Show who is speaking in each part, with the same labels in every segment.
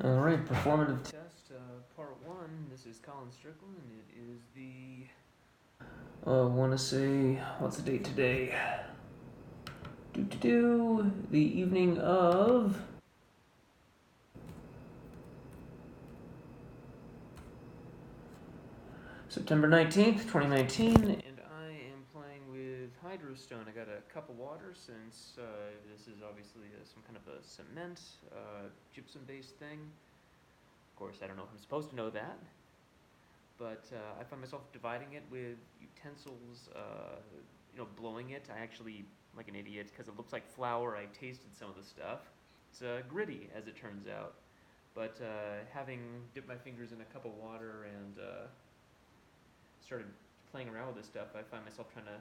Speaker 1: Alright, performative test, part one. This is Colin Strickland. It is the. I want to say, what's the date today? The evening of. September 19th, 2019, and I am playing with Hydrostone. I got a cup of water since this is obviously some kind of a cement, gypsum-based thing. Of course, I don't know if I'm supposed to know that. But I find myself dividing it with utensils, blowing it. I actually, like an idiot, because it looks like flour, I tasted some of the stuff. It's gritty, as it turns out. But having dipped my fingers in a cup of water and started playing around with this stuff, I find myself trying to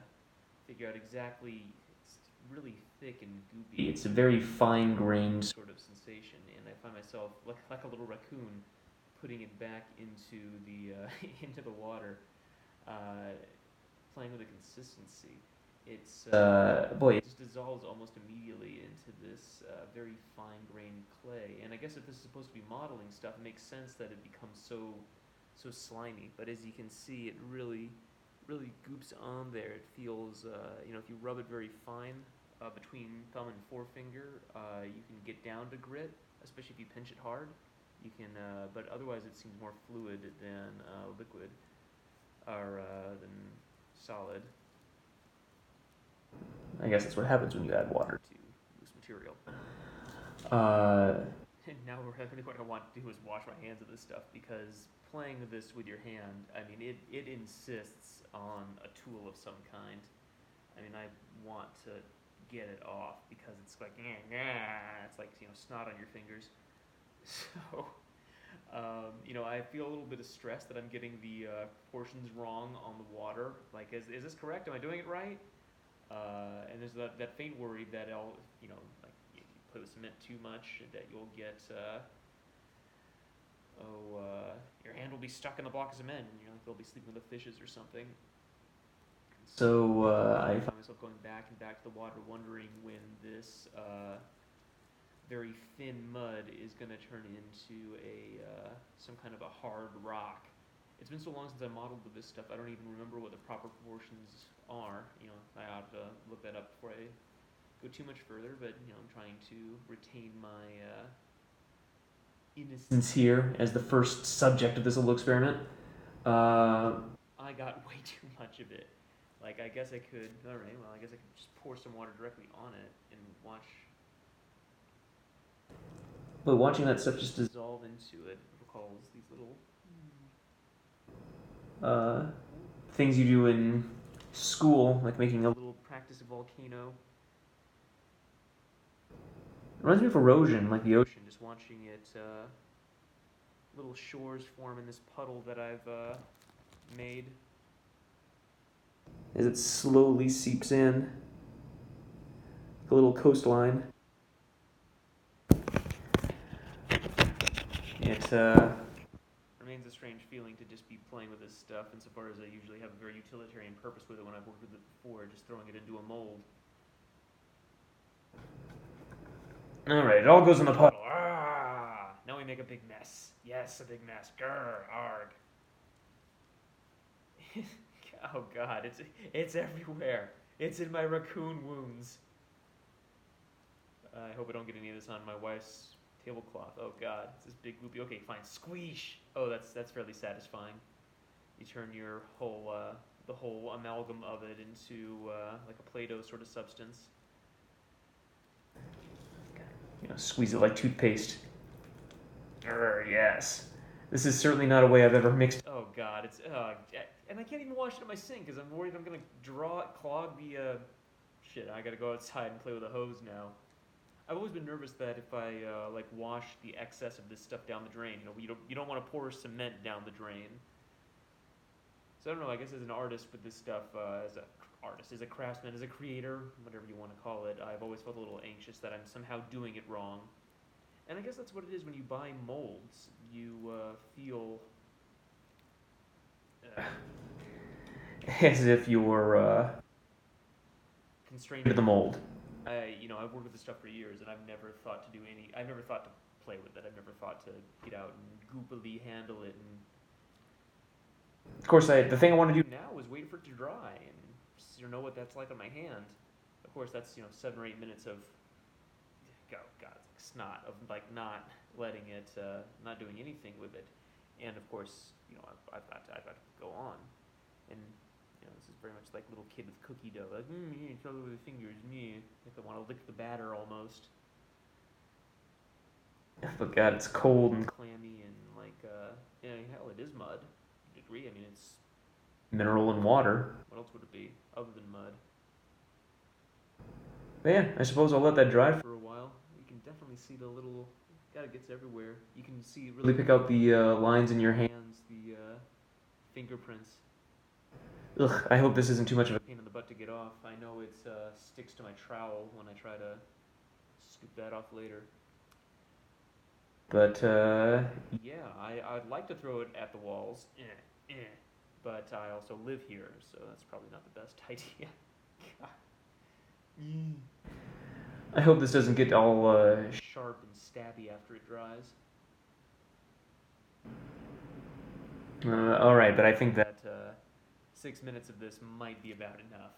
Speaker 1: figure out exactly. It's really thick and goopy. It's a very fine-grained sort of sensation, and I find myself like a little raccoon putting it back into the into the water, playing with the consistency. It's boy, it just dissolves almost immediately into this very fine-grained clay. And I guess if this is supposed to be modeling stuff, it makes sense that it becomes so slimy. But as you can see, it really goops on there. It feels, if you rub it very fine between thumb and forefinger, you can get down to grit, especially if you pinch it hard. You can, but otherwise it seems more fluid than liquid, or than solid. I guess that's what happens when you add water to loose material. And now really what I want to do is wash my hands of this stuff, because playing this with your hand, I mean, it insists on a tool of some kind. I mean, I want to get it off because it's like, it's like, snot on your fingers. So, I feel a little bit of stress that I'm getting the proportions wrong on the water. Like, is this correct? Am I doing it right? And there's that faint worry that like if you play with cement too much, that you'll get, your hand will be stuck in the block of cement, and they'll be sleeping with the fishes or something. So I find myself going back and back to the water, wondering when this very thin mud is going to turn into some kind of a hard rock. It's been so long since I modeled with this stuff, I don't even remember what the proper proportions are. I ought to look that up before I go too much further, but I'm trying to retain my innocence here as the first subject of this little experiment. I got way too much of it. Like, I guess I could. All right, well, I guess I could just pour some water directly on it and watch. But watching that stuff just dissolve into it recalls these little uh, things you do in school, like making a little practice volcano. It reminds me of erosion, like the ocean, just watching it, little shores form in this puddle that I've made. As it slowly seeps in, a little coastline. It remains a strange feeling to just be playing with this stuff, insofar as I usually have a very utilitarian purpose with it when I've worked with it before, just throwing it into a mold. Alright, it all goes in the puddle. Now we make a big mess. Yes, a big mess. Grr, arg. Oh god, it's everywhere. It's in my raccoon wounds. I hope I don't get any of this on my wife's tablecloth. Oh god, it's this big loopy. Okay, fine. Squeesh. Oh, that's fairly satisfying. You turn your the whole amalgam of it into like a Play-Doh sort of substance. Squeeze it like toothpaste. Yes. This is certainly not a way I've ever mixed. Oh god, it's and I can't even wash it in my sink because I'm worried I'm gonna clog the. Shit, I gotta go outside and play with a hose now. I've always been nervous that if I wash the excess of this stuff down the drain, you don't want to pour cement down the drain. So I don't know. I guess as an artist with this stuff, as a craftsman, as a creator, whatever you want to call it, I've always felt a little anxious that I'm somehow doing it wrong. And I guess that's what it is when you buy molds. You feel as if you're constrained to the mold. I've worked with this stuff for years, and I've never thought to play with it. I've never thought to get out and goopily handle it. And of course, the thing I want to do now is wait for it to dry and know what that's like on my hand. Of course, that's 7 or 8 minutes of God, snot of like not letting it, not doing anything with it. And of course, I've got to go on, and this is very much like little kid with cookie dough, like it's all over the fingers, like I want to lick the batter almost. But God, it's cold and clammy and like hell, it is mud. To a degree, I mean it's mineral and water. What else would it be other than mud? But yeah, I suppose I'll let that dry for a while. You can definitely see the little. God, it gets everywhere. You can really pick out the lines in your hands, the fingerprints. Ugh, I hope this isn't too much of a pain in the butt to get off. I know it sticks to my trowel when I try to scoop that off later. But, yeah, I'd like to throw it at the walls, but I also live here, so that's probably not the best idea. I hope this doesn't get all sharp and stabby after it dries. Alright, but I think that 6 minutes of this might be about enough.